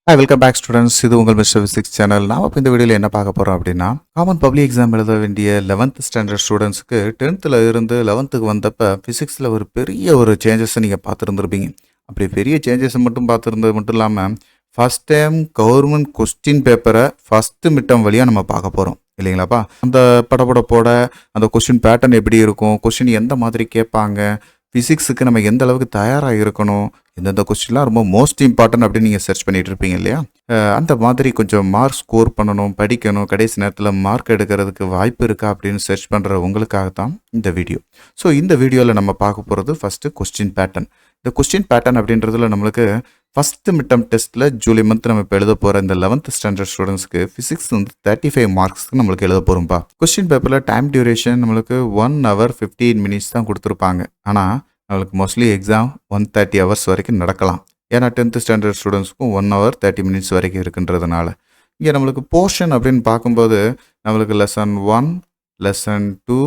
Hi, welcome back students. இது உங்கள் mister physics channel. நாம் இப்போ இந்த வீடியோவில் என்ன பார்க்க போகிறோம் அப்படின்னா, காமன் பப்ளிக் எக்ஸாம் எழுத வேண்டிய 11th ஸ்டாண்டர்ட் ஸ்டூடெண்ட்ஸ்க்கு 10th இருந்து 11th வந்தப்போ ஃபிசிக்ஸில் ஒரு பெரிய ஒரு சேஞ்சஸை நீங்கள் பார்த்துருந்துருப்பீங்க. அப்படி பெரிய சேஞ்சஸை மட்டும் பார்த்துருந்தது மட்டும் இல்லாமல் ஃபஸ்ட் டைம் கவர்மெண்ட் கொஸ்டின் பேப்பரை ஃபஸ்ட்டு மிட்டம் வழியாக நம்ம பார்க்க போகிறோம் இல்லைங்களாப்பா. அந்த படப்படப்போட அந்த கொஸ்டின் பேட்டர்ன் எப்படி இருக்கும், கொஸ்டின் எந்த மாதிரி கேட்பாங்க, ஃபிசிக்ஸுக்கு நம்ம எந்த அளவுக்கு தயாராக இருக்கணும், எந்தெந்த கொஸ்டின்லாம் ரொம்ப மோஸ்ட் இம்பார்ட்டன்ட் அப்படின்னு நீங்கள் சர்ச் பண்ணிட்டு இருப்பீங்க இல்லையா. அந்த மாதிரி கொஞ்சம் மார்க் ஸ்கோர் பண்ணணும், படிக்கணும், கடைசி நேரத்தில் மார்க் எடுக்கிறதுக்கு வாய்ப்பு இருக்கா அப்படின்னு சர்ச் பண்ணுற உங்களுக்காகத்தான் இந்த வீடியோ. ஸோ இந்த வீடியோவில் நம்ம பார்க்க போகிறது ஃபஸ்ட்டு கொஸ்டின் பேட்டர்ன். இந்த கொஸ்டின் பேட்டர்ன் அப்படின்றதுல நம்மளுக்கு ஃபஸ்ட்டு மிட்டம் டெஸ்ட்டில் ஜூலை மந்த் நம்ம இப்போ எழுத போகிற இந்த 11th ஸ்டாண்டர்ட் ஸ்டூடெண்ட்ஸ்க்கு ஃபிசிக்ஸ் வந்து 35 மார்க்ஸ்க்கு நம்மளுக்கு எழுத போகிறோம்ப்பா. கொஸ்டின் பேப்பரில் டைம் டியூரேஷன் நம்மளுக்கு 1 hour 15 minutes தான் கொடுத்துருப்பாங்க. ஆனால் நம்மளுக்கு மோஸ்ட்லி எக்ஸாம் 130 hours வரைக்கும் நடக்கலாம். ஏன்னா 10th ஸ்டாண்டர்ட் ஸ்டூடெண்ட்ஸ்க்கும் 1 hour 30 minutes வரைக்கும் இருக்குன்றதுனால. இங்கே நம்மளுக்கு போர்ஷன் அப்படின்னு பார்க்கும்போது நம்மளுக்கு லெசன் 1, லெசன் 2,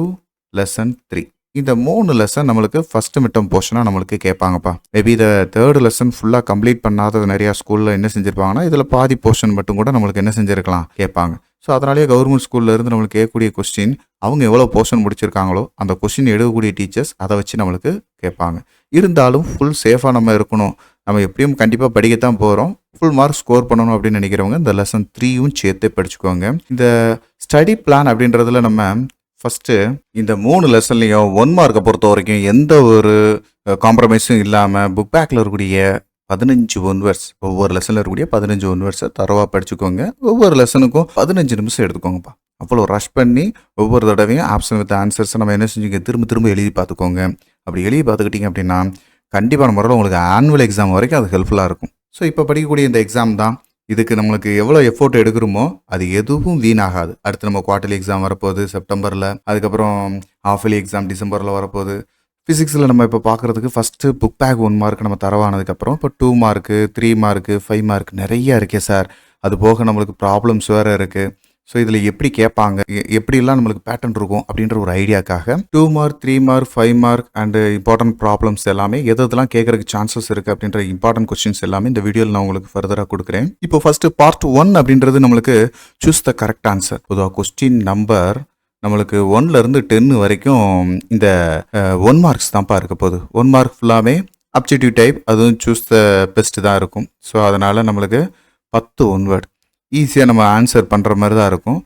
லெசன் 3 இந்த 3 லெசன் நம்மளுக்கு ஃபஸ்ட்டு மிட்டம் போர்ஷனாக நம்மளுக்கு கேட்பாங்கப்பா. மேபி இதை தேர்டு லெசன் ஃபுல்லாக கம்ப்ளீட் பண்ணாத நிறையா ஸ்கூலில் என்ன செஞ்சுருப்பாங்கன்னா இதில் பாதி போர்ஷன் மட்டும் கூட நம்மளுக்கு என்ன செஞ்சுருக்கலாம் கேட்பாங்க. ஸோ அதனாலேயே கவர்மெண்ட் ஸ்கூலில் இருந்து நம்மளுக்கு கேட்கக்கூடிய கொஸ்டின் அவங்க எவ்வளோ போர்ஷன் முடிச்சிருக்காங்களோ அந்த கொஸ்டின் எடுக்கக்கூடிய டீச்சர்ஸ் அதை வச்சு நம்மளுக்கு கேட்பாங்க. இருந்தாலும் ஃபுல் சேஃபாக நம்ம இருக்கணும், நம்ம எப்படியும் கண்டிப்பாக படிக்கத்தான் போகிறோம், ஃபுல் மார்க் ஸ்கோர் பண்ணணும் அப்படின்னு நினைக்கிறவங்க இந்த லெசன் 3யும் சேர்த்து படிச்சுக்கோங்க. இந்த ஸ்டடி பிளான் அப்படின்றதுல நம்ம ஃபஸ்ட்டு இந்த 3 லெசன்லையும் 1 மார்க்கை பொறுத்த வரைக்கும் எந்த ஒரு காம்ப்ரமைஸும் இல்லாமல் புக் பேக்கில் இருக்கக்கூடிய 15 ஒன்வர்ஸ், ஒவ்வொரு லெசனில் இருக்கக்கூடிய 15 ஒன்வர்ஸை தரவாக படிச்சுக்கோங்க. ஒவ்வொரு லெசனுக்கும் 15 நிமிஷம் எடுத்துக்கோங்கப்பா. அவ்வளோ ரஷ் பண்ணி ஒவ்வொரு தடவையும் ஆப்ஷன் வித் ஆன்சர்ஸை நம்ம என்ன செஞ்சுங்க திரும்ப திரும்ப எழுதி பார்த்துக்கோங்க. அப்படி எழுதி பார்த்துக்கிட்டிங்க அப்படின்னா கண்டிப்பான முறையில் உங்களுக்கு ஆனுவல் எக்ஸாம் வரைக்கும் அது ஹெல்ப்ஃபுல்லாக இருக்கும். ஸோ இப்போ படிக்கக்கூடிய இந்த எக்ஸாம் தான், இதுக்கு நம்மளுக்கு எவ்வளோ எஃபோர்ட் எடுக்கிறோமோ அது எதுவும் வீணாகாது. அடுத்து நம்ம குவார்டர்லி எக்ஸாம் வரப்போகுது செப்டம்பரில், அதுக்கப்புறம் ஹாஃப்லி எக்ஸாம் டிசம்பரில் வரப்போகுது. ஃபிசிக்ஸில் நம்ம இப்போ பார்க்குறதுக்கு ஃபஸ்ட்டு புக் பேக் 1 மார்க் நம்ம தரவானதுக்கப்புறம் இப்போ 2 மார்க்கு 3 மார்க்கு 5 மார்க் நிறைய இருக்கே சார். அது போக நம்மளுக்கு ப்ராப்ளம்ஸ் வேறு இருக்குது. ஸோ இதில் எப்படி கேட்பாங்க, எப்படிலாம் நம்மளுக்கு பேட்டர்ன் இருக்கும் அப்படின்ற ஒரு ஐடியாக்காக 2 mark 3 mark 5 mark and important problems எல்லாமே எதெல்லாம் கேட்கறதுக்கு சான்சஸ் இருக்குது அப்படின்ற இம்பார்ட்டன்ட் கொஸ்டின்ஸ் எல்லாமே இந்த வீடியோவில் நான் உங்களுக்கு ஃபர்தராக கொடுக்குறேன். இப்போ ஃபஸ்ட்டு பார்ட் 1 அப்படின்றது நம்மளுக்கு சூஸ் த கரெக்ட் ஆன்சர். பொதுவாக கொஸ்டின் நம்பர் நம்மளுக்கு 1லேருந்து 10 வரைக்கும் இந்த 1 மார்க்ஸ் தான்ப்பா இருக்க போகுது. 1 மார்க் ஃபுல்லாமே அப்ஜெக்டிவ் டைப், அதுவும் சூஸ் த பெஸ்ட் தான் இருக்கும். ஸோ அதனால் நம்மளுக்கு 10 ஒன்வேர்ட் ஈஸியாக நம்ம ஆன்சர் பண்ணுற மாதிரி தான் இருக்கும்.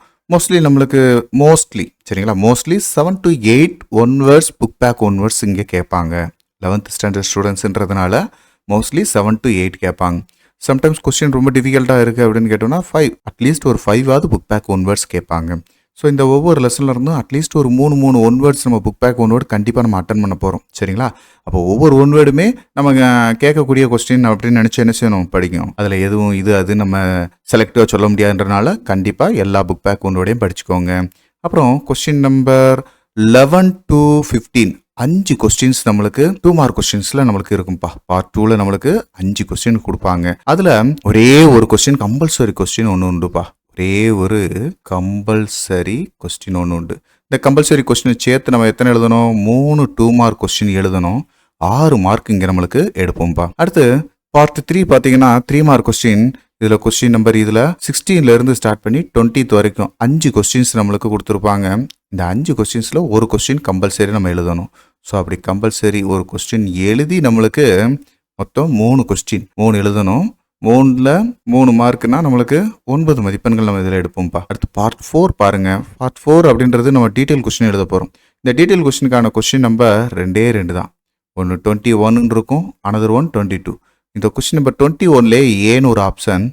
சரிங்களா, mostly 7 to 8 onwards book back onwards இங்கே கேட்பாங்க. 11th ஸ்டாண்டர்ட் ஸ்டூடெண்ட்ஸ்ன்றதுனால மோஸ்ட்லி 7 to 8 கேட்பாங்க. சம்டைம்ஸ் கொஸ்டின் ரொம்ப டிஃபிகல்ட்டாக இருக்குது அப்படின்னு கேட்டோம்னா 5 அட்லீஸ்ட் ஒரு 5ஆவது புக் பேக் ஒன்வேர்ட்ஸ் கேட்பாங்க. ஸோ இந்த ஒவ்வொரு லெசனில் இருந்தும் அட்லீஸ்ட் ஒரு 3 ஒன்வேர்ட்ஸ் நம்ம புக் பேக் ஒன்வேர்ட் கண்டிப்பாக நம்ம அட்டன் பண்ண போகிறோம். சரிங்களா, அப்போ ஒவ்வொரு ஒன்வேர்டுமே நம்ம கேட்கக்கூடிய கொஸ்டின் அப்படின்னு நினச்சி என்ன செய்யணும், படிக்கணும். அதில் எதுவும் இது அது நம்ம செலக்டிவாக சொல்ல முடியாதுன்றனால கண்டிப்பாக எல்லா புக் பேக் ஒன்வேர்டையும் படிச்சுக்கோங்க. அப்புறம் கொஸ்டின் நம்பர் 11 to 15 5 கொஸ்டின்ஸ் நம்மளுக்கு 2 மார்க் கொஸ்டின்ஸில் நம்மளுக்கு இருக்கும்ப்பா. பார்ட் 2ல் நம்மளுக்கு 5 கொஸ்டின் கொடுப்பாங்க. அதில் ஒரே ஒரு கொஸ்டின் கம்பல்சரி கொஸ்டின் ஒன்று உண்டுப்பா. ஒரே ஒரு கம்பல்சரி கொஸ்டின் ஒன்று உண்டு. இந்த கம்பல்சரி கொஸ்டினை சேர்த்து நம்ம எத்தனை எழுதணும், 3 2 மார்க் கொஸ்டின் எழுதணும். 6 மார்க் இங்கே நம்மளுக்கு எடுப்போம்ப்பா. அடுத்து பார்ட் 3 பார்த்தீங்கன்னா 3 மார்க் கொஸ்டின். இதில் கொஸ்டின் நம்பர் இதில் 16லேருந்து ஸ்டார்ட் பண்ணி 20th வரைக்கும் 5 கொஸ்டின்ஸ் நம்மளுக்கு கொடுத்துருப்பாங்க. இந்த 5 கொஸ்டின்ஸில் ஒரு கொஸ்டின் கம்பல்சரி நம்ம எழுதணும். ஸோ அப்படி கம்பல்சரி ஒரு கொஸ்டின் எழுதி நம்மளுக்கு மொத்தம் 3 கொஸ்டின் 3 எழுதணும். 3ல் 3 மார்க்குனா நம்மளுக்கு 9 மதிப்பெண்கள் நம்ம இதில் எடுப்போம்ப்பா. அடுத்து பார்ட் 4 பாருங்கள். பார்ட் 4 அப்படின்றது நம்ம டீட்டெயில் கொஸ்டின் எழுத போகிறோம். இந்த டீட்டெயில் கொஸ்டினுக்கான கொஸ்டின் நம்பர் 2 தான். ஒன்று 21 இருக்கும், அனதர் ஒன் 22. இந்த கொஸ்டின் நம்பர் 21லே ஏன்னு ஒரு ஆப்ஷன்,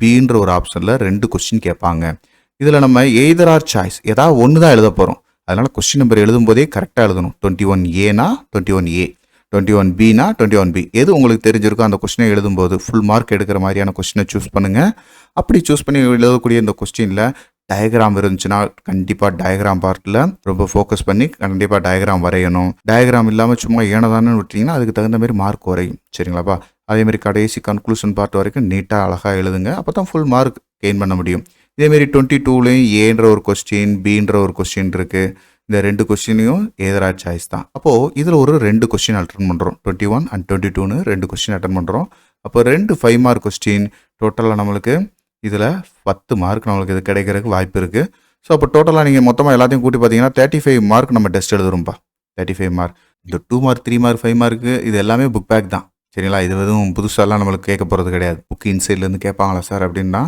பின்ற ஒரு ஆப்ஷனில் 2 கொஸ்டின் கேட்பாங்க. இதில் நம்ம எய்தர் ஆர் சாய்ஸ் ஏதாவது ஒன்று தான் எழுத போகிறோம். அதனால் கொஸ்டின் நம்பர் எழுதும்போதே கரெக்டாக எழுதணும். 21A 21A, 21Bனா 21B, எது உங்களுக்கு தெரிஞ்சிருக்கோ அந்த கொஸ்டினை எழுதும்போது ஃபுல் மார்க் எடுக்கிற மாதிரியான கொஸ்டினை சூஸ் பண்ணுங்கள். அப்படி சூஸ் பண்ணி எழுதக்கூடிய இந்த கொஸ்டினில் டயக்ராம் இருந்துச்சுன்னா கண்டிப்பாக டயக்ராம் பார்ட்டில் ரொம்ப ஃபோக்கஸ் பண்ணி கண்டிப்பாக டயக்ராம் வரையணும். டயக்ராம் இல்லாமல் சும்மா ஏனதானு விட்டிங்கன்னா அதுக்கு தகுந்த மாதிரி மார்க் குறையும். சரிங்களாப்பா, அதேமாதிரி கடைசி கன்க்ளூஷன் பார்ட் வரைக்கும் நீட்டாக அழகாக எழுதுங்க. அப்போ தான் ஃபுல் மார்க் கெயின் பண்ண முடியும். இதேமாரி 22லேயும் ஏன்ற ஒரு கொஸ்டின், பின்ற ஒரு கொஸ்டின் இருக்குது. இந்த 2 கொஸ்டினையும் ஏதரா சாய்ஸ் தான். அப்போது இதில் ஒரு 2 கொஸ்டின் அட்டன் பண்ணுறோம். 21 and 22ன்னு 2 கொஸ்டின் அட்டன் பண்ணுறோம். அப்போ 2 5 மார்க் கொஸ்டின் டோட்டலாக நம்மளுக்கு இதில் 10 மார்க் நம்மளுக்கு இது கிடைக்கிறதுக்கு வாய்ப்பு இருக்குது. ஸோ அப்போ டோட்டலாக நீங்கள் மொத்தமாக எல்லாத்தையும் கூட்டி பார்த்தீங்கன்னா 35 மார்க் நம்ம டெஸ்ட் எழுதுறோம்ப்பா. 35 மார்க். இந்த 2 மார்க் 3 மார்க் 5 மார்க்கு இது எல்லாமே புக் பேக் தான். சரிங்களா? இது எதுவும் புதுசாலாம் நம்மளுக்கு கேட்க போகிறது கிடையாது. புக் இன்சைட்லேருந்து கேட்பாங்களா சார் அப்படின்னா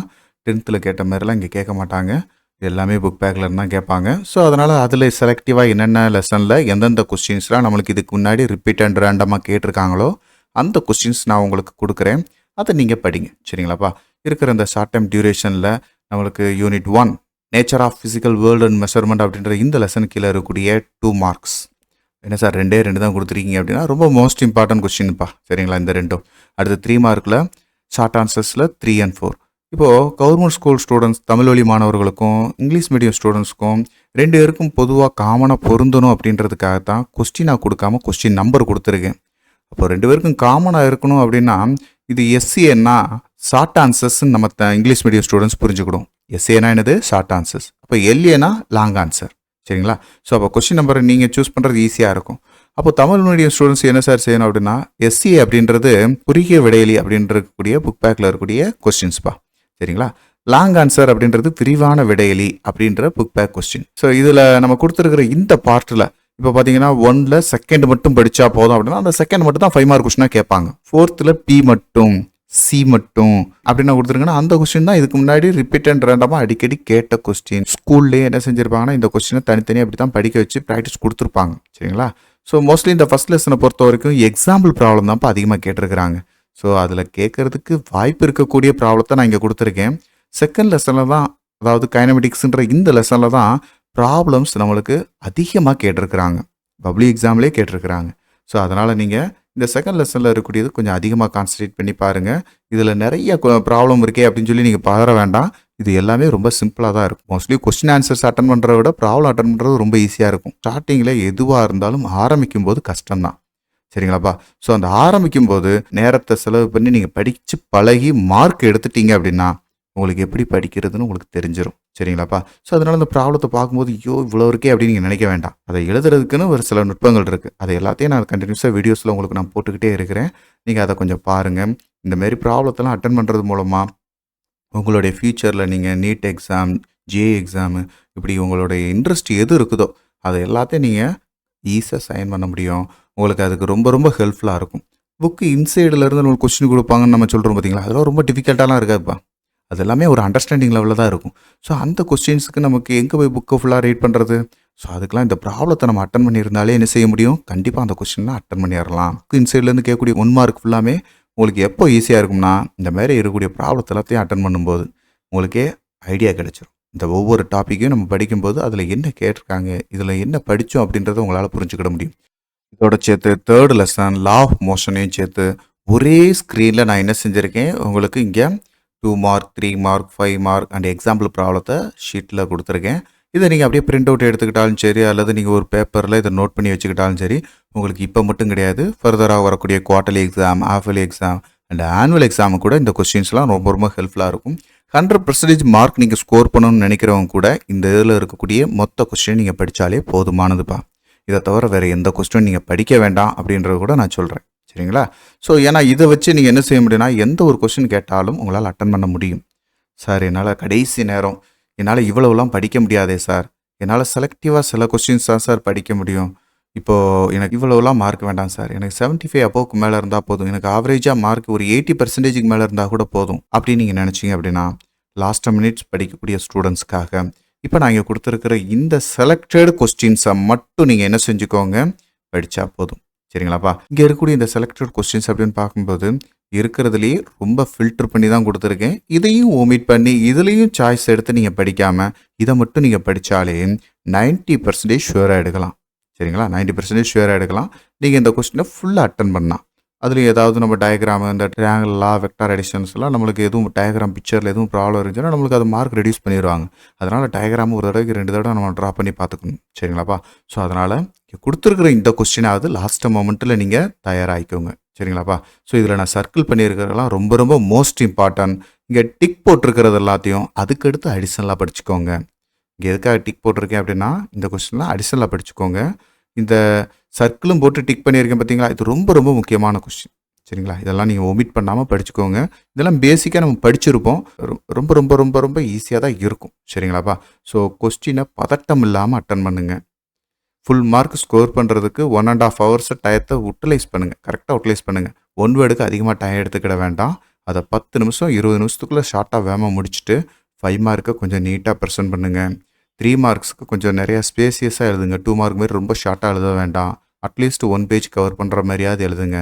10th கேட்ட மாதிரிலாம் இங்கே கேட்க மாட்டாங்க. இது எல்லாமே புக் பேக்லேருந்து தான் கேட்பாங்க. ஸோ அதனால் அதில் செலக்டிவாக என்னென்ன லெசனில் எந்தெந்த கொஸ்டின்ஸ்லாம் நம்மளுக்கு இதுக்கு முன்னாடி ரிப்பீட் அண்ட் ரேண்டமாக கேட்டிருக்காங்களோ அந்த கொஸ்டின்ஸ் நான் உங்களுக்கு கொடுக்குறேன். அதை நீங்கள் படிங்க. சரிங்களாப்பா? இருக்கிற இந்த ஷார்ட் டைம் டியூரேஷனில் நம்மளுக்கு unit 1 nature of physical world and measurement அப்படின்ற இந்த லெசன் கீழே இருக்கக்கூடிய 2 மார்க்ஸ். என்ன சார் 2 தான் கொடுத்துருக்கீங்க அப்படின்னா ரொம்ப மோஸ்ட் இம்பார்ட்டன்ட் கொஸ்டின்ப்பா. சரிங்களா? இந்த 2. அடுத்து 3 மார்க்கில் ஷார்ட் ஆன்சர்ஸில் 3 and 4. இப்போது கவர்மெண்ட் ஸ்கூல் ஸ்டூடெண்ட்ஸ் தமிழ் வழி மாணவர்களுக்கும் இங்கிலீஷ் மீடியம் ஸ்டூடெண்ட்ஸ்க்கும் 2 பேருக்கும் பொதுவாக காமனாக பொருந்தணும் அப்படின்றதுக்காக தான் கொஸ்டினாக கொடுக்காம கொஸ்டின் நம்பர் கொடுத்துருக்கேன். அப்போ 2 பேருக்கும் காமனாக இருக்கணும் அப்படின்னா இது எஸ்சிஏன்னா ஷார்ட் ஆன்சர்ஸ்ன்னு நம்ம இங்கிலீஷ் மீடியம் ஸ்டூடெண்ட்ஸ் புரிஞ்சுக்கிடும். எஸ்ஏனா என்னது? Short answers. அப்போ எல்ஏனா லாங் ஆன்சர். சரிங்களா? ஸோ அப்போ கொஸ்டின் நம்பரை நீங்கள் சூஸ் பண்ணுறது ஈஸியாக இருக்கும். அப்போ தமிழ் மீடியம் ஸ்டூடெண்ட்ஸ் என்ன சார் செய்யணும் அப்படின்னா எஸ்சிஏ அப்படின்றது குறுகிய விடையலி அப்படின்றக்கூடிய புக் பேக்கில் இருக்கக்கூடிய கொஸ்டின்ஸ்ப்பா. சரிங்களா? லாங் ஆன்சர் அப்படின்றது விரிவான விடையலி அப்படின்ற புக் பேக் கொஸ்டின். ஸோ இதில் நம்ம கொடுத்துருக்கிற இந்த பார்ட்டில் இப்போ பார்த்தீங்கன்னா 1ல் செகண்ட் மட்டும் படித்தா போதும் அப்படின்னா அந்த செகண்ட் மட்டும் தான் 5 மார்க் கொஸ்டினாக கேட்பாங்க. 4th பி மட்டும் சி மட்டும் அப்படின்னு கொடுத்துருங்கன்னா அந்த கொஸ்டின் தான் இதுக்கு முன்னாடி ரிப்பீட் அண்ட் ரேண்டமாக அடிக்கடி கேட்ட கொஸ்டின். ஸ்கூல்லேயே என்ன செஞ்சுருப்பாங்கன்னா இந்த கொஸ்டினை தனித்தனியாக அப்படி தான் படிக்க வச்சு ப்ராக்டிஸ் கொடுத்துருப்பாங்க. சரிங்களா? ஸோ மோஸ்ட்லி இந்த ஃபஸ்ட் லெசனை பொறுத்த வரைக்கும் எக்ஸாம்பிள் ப்ராப்ளம் தான்ப்பா அதிகமாக கேட்டிருக்கிறாங்க. ஸோ அதில் கேட்கறதுக்கு வாய்ப்பு இருக்கக்கூடிய ப்ராப்ளத்தை நான் இங்கே கொடுத்துருக்கேன். செகண்ட் லெசனில் தான், அதாவது கைனமெட்டிக்ஸ்ன்ற இந்த லெசனில் தான் ப்ராப்ளம்ஸ் நம்மளுக்கு அதிகமாக கேட்டிருக்கிறாங்க. பப்ளிக் எக்ஸாம்லேயே கேட்டிருக்கிறாங்க. ஸோ அதனால் நீங்கள் இந்த செகண்ட் லெசனில் இருக்கக்கூடியது கொஞ்சம் அதிகமாக கான்சன்ட்ரேட் பண்ணி பாருங்கள். இதில் நிறைய ப்ராப்ளம் இருக்கே அப்படின்னு சொல்லி நீங்கள் பதற வேண்டாம். இது எல்லாமே ரொம்ப சிம்பிளாக தான் இருக்கும். மோஸ்ட்லி கொஸ்டின் ஆன்சர்ஸ் அட்டன் பண்ணுறத விட ப்ராப்ளம் அட்டன் பண்ணுறது ரொம்ப ஈஸியாக இருக்கும். ஸ்டார்டிங்கில் எதுவாக இருந்தாலும் ஆரம்பிக்கும் போது கஷ்டம்தான். சரிங்களாப்பா? ஸோ அந்த ஆரம்பிக்கும் போது நேரத்தை செலவு பண்ணி நீங்கள் படித்து பழகி மார்க் எடுத்துட்டீங்க அப்படின்னா உங்களுக்கு எப்படி படிக்கிறதுன்னு உங்களுக்கு தெரிஞ்சிடும். சரிங்களாப்பா? ஸோ அதனால் இந்த ப்ராப்ளத்தை பார்க்கும்போது ஐயோ இவ்வளோ இருக்கே அப்படின்னு நீங்கள் நினைக்க வேண்டாம். அதை எழுதுறதுக்குன்னு ஒரு சில நுட்பங்கள் இருக்குது. அதை எல்லாத்தையும் நான் கண்டினியூஸாக வீடியோஸில் உங்களுக்கு நான் போட்டுக்கிட்டே இருக்கிறேன். நீங்கள் அதை கொஞ்சம் பாருங்கள். இந்தமாரி ப்ராப்ளத்தெல்லாம் அட்டன் பண்ணுறது மூலமாக உங்களுடைய ஃப்யூச்சரில் நீங்கள் நீட் எக்ஸாம், ஜேஇ எக்ஸாமு இப்படி உங்களுடைய இன்ட்ரெஸ்ட் எது இருக்குதோ அதை எல்லாத்தையும் நீங்கள் ஈஸியாக சைன் பண்ண முடியும். உங்களுக்கு அதுக்கு ரொம்ப ரொம்ப ஹெல்ப்ஃபுல்லாக இருக்கும். புக்கு இன்சைடிலேருந்து உங்களுக்கு கொஸ்டின் கொடுப்பாங்கன்னு நம்ம சொல்கிறோம் பார்த்தீங்களா? அதெல்லாம் ரொம்ப டிஃபிகல்ட்டாலாம் இருக்காதுப்பா. அது எல்லாமே ஒரு அண்டர்ஸ்டாண்டிங் லெவலில் தான் இருக்கும். ஸோ அந்த கொஸ்டின்ஸுக்கு நமக்கு எங்கே போய் புக்கை ஃபுல்லாக ரீட் பண்ணுறது? ஸோ அதுக்கெலாம் இந்த ப்ராப்ளத்தை நம்ம அட்டன் பண்ணியிருந்தாலே என்ன செய்ய முடியும்? கண்டிப்பாக அந்த கொஸ்டின்லாம் அட்டன் பண்ணிடலாம். புக்கு இன்சைட்லேருந்து கேட்கக்கூடிய 1 மார்க் ஃபுல்லாமே உங்களுக்கு எப்போ ஈஸியாக இருக்கும்னா இந்த மாதிரி இருக்கக்கூடிய ப்ராப்ளத்தை எல்லாத்தையும் அட்டன் பண்ணும்போது உங்களுக்கே ஐடியா கிடைச்சிடும். இந்த ஒவ்வொரு டாப்பிக்கையும் நம்ம படிக்கும்போது அதில் என்ன கேட்டிருக்காங்க, இதில் என்ன படித்தோம் அப்படின்றத உங்களால் புரிஞ்சுக்கிட முடியும். இதோட சேர்த்து 3rd லெசன் லா ஆஃப் மோஷனையும் சேர்த்து ஒரே ஸ்க்ரீனில் நான் என்ன செஞ்சுருக்கேன் உங்களுக்கு இங்கே 2 mark 3 mark 5 mark and example ப்ராப்ளத்தை ஷீட்டில் கொடுத்துருக்கேன். இதை நீங்கள் அப்படியே பிரிண்ட் அவுட் எடுத்துக்கிட்டாலும் சரி, அல்லது நீங்கள் ஒரு பேப்பரில் இதை நோட் பண்ணி வச்சுக்கிட்டாலும் சரி, உங்களுக்கு இப்போ மட்டும் கிடையாது, ஃபர்தராக வரக்கூடிய quarterly exam, halfly exam and annual exam கூட இந்த கொஸ்டின்ஸ்லாம் ரொம்ப ரொம்ப ஹெல்ப்ஃபுல்லாக இருக்கும். 100% மார்க் நீங்கள் ஸ்கோர் பண்ணணும்னு நினைக்கிறவங்க கூட இந்த இதில் இருக்கக்கூடிய மொத்த கொஸ்டின் நீங்கள் படித்தாலே போதுமானதுப்பா. இதை தவிர வேறு எந்த கொஸ்டின் நீங்கள் படிக்க வேண்டாம் அப்படின்றது கூட நான் சொல்கிறேன். சரிங்களா? ஸோ ஏன்னா இதை வச்சு நீங்கள் என்ன செய்ய முடியும்னா எந்த ஒரு கொஸ்டின் கேட்டாலும் உங்களால் அட்டன் பண்ண முடியும். சார் என்னால் கடைசி நேரம் என்னால் இவ்வளவுலாம் படிக்க முடியாதே சார், என்னால் செலக்டிவாக சில கொஸ்டின்ஸ் தான் சார் படிக்க முடியும், இப்போது எனக்கு இவ்வளோலாம் மார்க் வேண்டாம் சார், எனக்கு 75 அபோவுக்கு மேலே இருந்தால் போதும், எனக்கு ஆவரேஜாக மார்க் ஒரு 80% மேலே இருந்தால் கூட போதும் அப்படின்னு நீங்கள் நினச்சிங்க அப்படின்னா லாஸ்ட் மினிட்ஸ் படிக்கக்கூடிய ஸ்டூடெண்ட்ஸ்க்காக இப்போ நான் இங்கே கொடுத்துருக்கிற இந்த செலக்டட் கொஸ்டின்ஸை மட்டும் நீங்கள் என்ன செஞ்சுக்கோங்க, படித்தா போதும். சரிங்களாப்பா? இங்கே இருக்கக்கூடிய இந்த செலக்டட் கொஸ்டின்ஸ் அப்படின்னு பார்க்கும்போது இருக்கிறதுலேயே ரொம்ப ஃபில்டர் பண்ணி தான் கொடுத்துருக்கேன். இதையும் ஓமிட் பண்ணி இதுலேயும் சாய்ஸ் எடுத்து நீங்கள் படிக்காமல் இதை மட்டும் நீங்கள் படித்தாலே 90% ஷுவராக எடுக்கலாம். சரிங்களா? 90% ஷுவராக எடுக்கலாம். நீங்கள் இந்த கொஸ்டினை ஃபுல்லாக அட்டன் பண்ணலாம். அதுலேயும் ஏதாவது நம்ம டயக்ராம், இந்த ட்ரையாங்கிள் லா, வெக்டார் அடிஷன்ஸ்லாம் நம்மளுக்கு எதுவும் டயக்ராம் பிக்சரில் எதுவும் ப்ராப்ளம் இருந்துச்சுன்னா நம்மளுக்கு அது மார்க் ரெடியூஸ் பண்ணிடுவாங்க. அதனால் டயக்ராம் ஒரு தடவைக்கு 2 தடவை நம்ம ட்ரா பண்ணி பார்த்துக்கணும். சரிங்களாப்பா? ஸோ அதனால் கொடுத்துருக்குற இந்த கொஸ்டினாவது லாஸ்ட் மொமெண்ட்டில் நீங்கள் தயாராகிக்கோங்க. சரிங்களாப்பா? ஸோ இதில் நான் சர்க்கிள் பண்ணியிருக்கிறதெல்லாம் ரொம்ப ரொம்ப மோஸ்ட் இம்பார்ட்டன்ட். இங்கே டிக் போட்டிருக்கிறது எல்லாத்தையும் அதுக்கடுத்து அடிஷனலாக படிச்சுக்கோங்க. இங்கே எதுக்காக டிக் போட்டிருக்கேன் அப்படின்னா இந்த கொஸ்டின்லாம் அடிஷனலாக படிச்சுக்கோங்க. இந்த சர்க்கிளும் போட்டு டிக் பண்ணியிருக்கேன் பார்த்தீங்களா, இது ரொம்ப ரொம்ப முக்கியமான கொஸ்டின். சரிங்களா? இதெல்லாம் நீங்கள் ஒமிட் பண்ணாமல் படிச்சுக்கோங்க. இதெல்லாம் பேசிக்காக நம்ம படிச்சிருப்போம். ரொம்ப ரொம்ப ரொம்ப ரொம்ப ஈஸியாக தான் இருக்கும். சரிங்களாப்பா? ஸோ கொஸ்டினை பதட்டம் இல்லாமல் அட்டன் பண்ணுங்க. ஃபுல் மார்க் ஸ்கோர் பண்ணுறதுக்கு 1.5 ஹவர்ஸ் டயத்தை யூட்டிலைஸ் பண்ணுங்கள். கரெக்டாக யூட்டிலைஸ் பண்ணுங்கள். ஒன் வேர்டுக்கு அதிகமாக டைம் எடுத்துக்கிட வேண்டாம். அதை 10 நிமிஷம் 20 நிமிஷத்துக்குள்ளே ஷார்ட்டாக வேகமாக முடிச்சுட்டு 5 மார்க்கை கொஞ்சம் நீட்டாக ப்ரெசென்ட் பண்ணுங்கள். 3 மார்க்ஸ்க்கு கொஞ்சம் நிறையா ஸ்பேசியஸாக எழுதுங்க. 2 மார்க் மாதிரி ரொம்ப ஷார்ட்டாக எழுத வேண்டாம். அட்லீஸ்ட் 1 பேஜ் கவர் பண்ணுற மாதிரியாவது எழுதுங்க.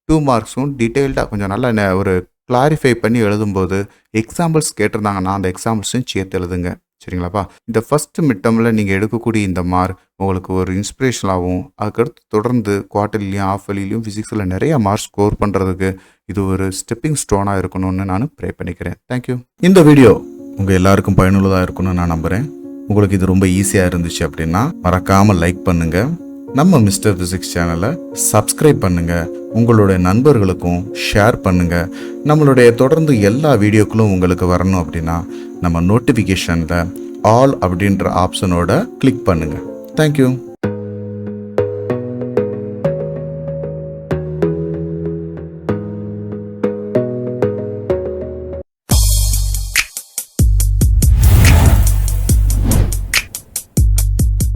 2 மார்க்ஸும் டீட்டெயில்டாக கொஞ்சம் நல்லா ஒரு கிளாரிஃபை பண்ணி எழுதும்போது எக்ஸாம்பிள்ஸ் கேட்டிருந்தாங்கன்னா அந்த எக்ஸாம்பிள்ஸையும் சேர்த்து எழுதுங்க. சரிங்களாப்பா? இந்த ஃபஸ்ட்டு மிட்டமில் நீங்கள் எடுக்கக்கூடிய இந்த மார்க் உங்களுக்கு ஒரு இன்ஸ்பிரேஷனாகவும் அதுக்கடுத்து தொடர்ந்து குவார்ட்டர்லியும் ஹாஃப்லியும் ஃபிசிக்ஸில் நிறைய மார்க் ஸ்கோர் பண்ணுறதுக்கு இது ஒரு ஸ்டெப்பிங் ஸ்டோனாக இருக்கணும்னு நான் ப்ரே பண்ணிக்கிறேன். தேங்க்யூ. இந்த வீடியோ உங்கள் எல்லாருக்கும் பயனுள்ளதாக இருக்கும்னு நான் நம்புகிறேன். உங்களுக்கு இது ரொம்ப ஈஸியாக இருந்துச்சு அப்படின்னா மறக்காமல் லைக் பண்ணுங்கள். நம்ம மிஸ்டர் ஃபிசிக்ஸ் சேனலை சப்ஸ்கிரைப் பண்ணுங்கள். உங்களுடைய நண்பர்களுக்கும் ஷேர் பண்ணுங்கள். நம்மளுடைய தொடர்ந்து எல்லா வீடியோக்களும் உங்களுக்கு வரணும் அப்படின்னா நம்ம நோட்டிஃபிகேஷனில் ஆல் அப்படின்ற ஆப்ஷனோட கிளிக் பண்ணுங்கள். தேங்க்யூ.